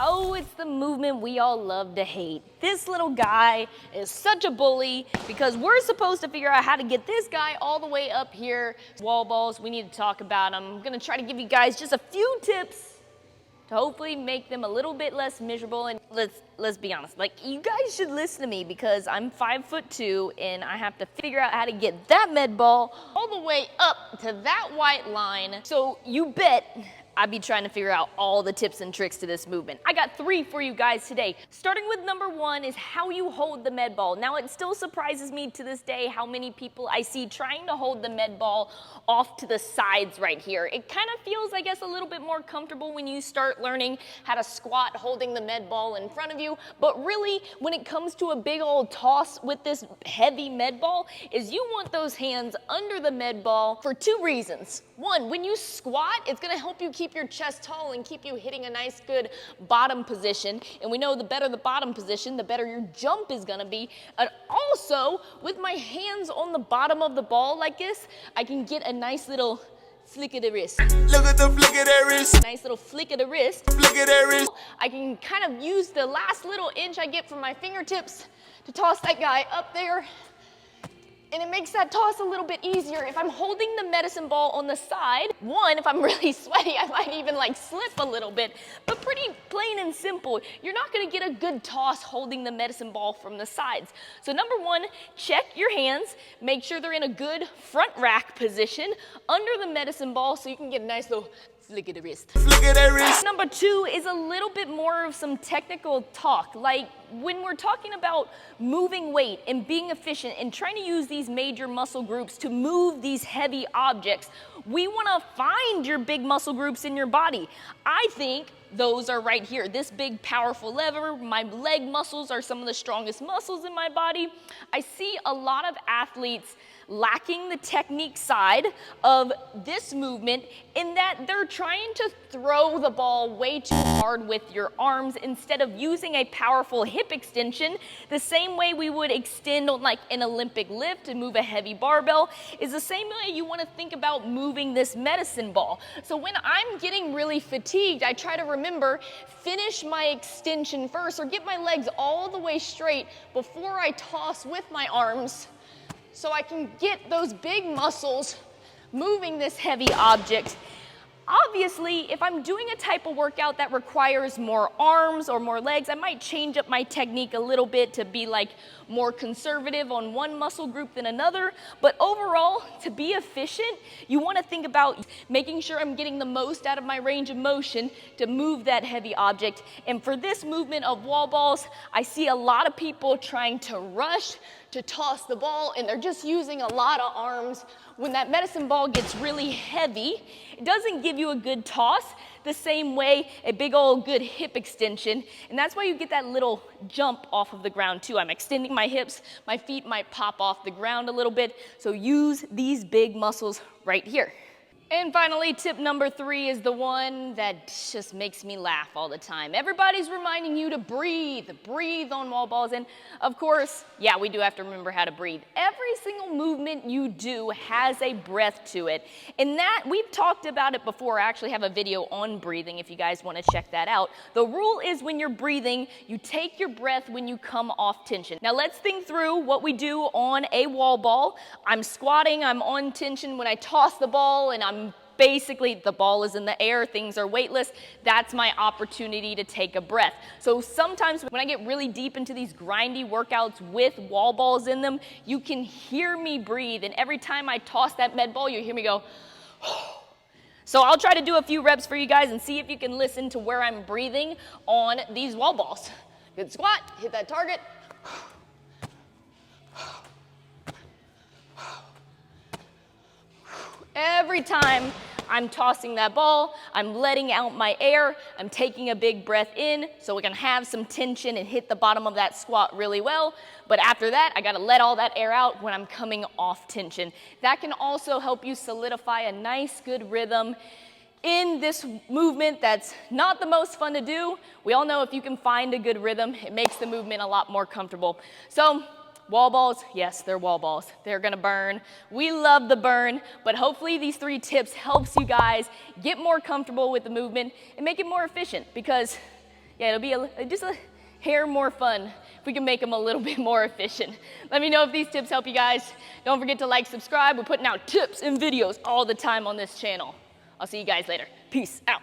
Oh, it's the movement we all love to hate. This little guy is such a bully because we're supposed to figure out how to get this guy all the way up here. Wall balls, we need to talk about them. I'm gonna try to give you guys just a few tips to hopefully make them a little bit less miserable. And let's be honest, like, you guys should listen to me because I'm 5'2" and I have to figure out how to get that med ball all the way up to that white line. So you bet I'd be trying to figure out all the tips and tricks to this movement. I got 3 for you guys today. Starting with number 1 is how you hold the med ball. Now, it still surprises me to this day how many people I see trying to hold the med ball off to the sides right here. It kind of feels, I guess, a little bit more comfortable when you start learning how to squat holding the med ball in front of you. But really, when it comes to a big old toss with this heavy med ball, is you want those hands under the med ball for 2 reasons. 1, when you squat, it's gonna help you keep your chest tall and keep you hitting a nice good bottom position. And we know the better the bottom position, the better your jump is gonna be. And also, with my hands on the bottom of the ball like this, I can get a nice little flick of the wrist. Look at the flick of that wrist. Nice little flick of the wrist. Flick of that wrist. I can kind of use the last little inch I get from my fingertips to toss that guy up there. And it makes that toss a little bit easier. If I'm holding the medicine ball on the side, 1, if I'm really sweaty, I might even like slip a little bit, but pretty plain and simple. You're not gonna get a good toss holding the medicine ball from the sides. So number 1, check your hands, make sure they're in a good front rack position under the medicine ball so you can get a nice little flick of the wrist. Flick of that wrist. Number 2 is a little bit more of some technical talk. Like when we're talking about moving weight and being efficient and trying to use these major muscle groups to move these heavy objects, we want to find your big muscle groups in your body. I think those are right here. This big powerful lever, my leg muscles are some of the strongest muscles in my body. I see a lot of athletes lacking the technique side of this movement in that they're trying to throw the ball way too hard with your arms instead of using a powerful hip extension. The same way we would extend on like an Olympic lift and move a heavy barbell is the same way you want to think about moving this medicine ball. So when I'm getting really fatigued, I try to remember, finish my extension first or get my legs all the way straight before I toss with my arms, so I can get those big muscles moving this heavy object. Obviously, if I'm doing a type of workout that requires more arms or more legs, I might change up my technique a little bit to be like more conservative on one muscle group than another. But overall, to be efficient, you want to think about making sure I'm getting the most out of my range of motion to move that heavy object. And for this movement of wall balls, I see a lot of people trying to rush to toss the ball, and they're just using a lot of arms. When that medicine ball gets really heavy, it doesn't give you a good toss the same way a big old good hip extension, and that's why you get that little jump off of the ground too. I'm extending my hips, my feet might pop off the ground a little bit, so use these big muscles right here. And finally, tip number 3 is the one that just makes me laugh all the time. Everybody's reminding you to breathe on wall balls. And of course, yeah, we do have to remember how to breathe. Every single movement you do has a breath to it. And that, we've talked about it before. I actually have a video on breathing if you guys want to check that out. The rule is when you're breathing, you take your breath when you come off tension. Now let's think through what we do on a wall ball. I'm squatting, I'm on tension. When I toss the ball and basically, the ball is in the air, things are weightless, that's my opportunity to take a breath. So sometimes when I get really deep into these grindy workouts with wall balls in them, you can hear me breathe, and every time I toss that med ball, you hear me go, So I'll try to do a few reps for you guys and see if you can listen to where I'm breathing on these wall balls. Good squat, hit that target. Every time I'm tossing that ball, I'm letting out my air, I'm taking a big breath in so we can have some tension and hit the bottom of that squat really well. But after that, I gotta let all that air out when I'm coming off tension. That can also help you solidify a nice, good rhythm in this movement that's not the most fun to do. We all know if you can find a good rhythm, it makes the movement a lot more comfortable. So, wall balls, yes, they're wall balls. They're gonna burn. We love the burn, but hopefully these 3 tips helps you guys get more comfortable with the movement and make it more efficient, because Yeah, it'll be just a hair more fun if we can make them a little bit more efficient. Let me know if these tips help you guys. Don't forget to like, subscribe. We're putting out tips and videos all the time on this channel. I'll see you guys later. Peace out.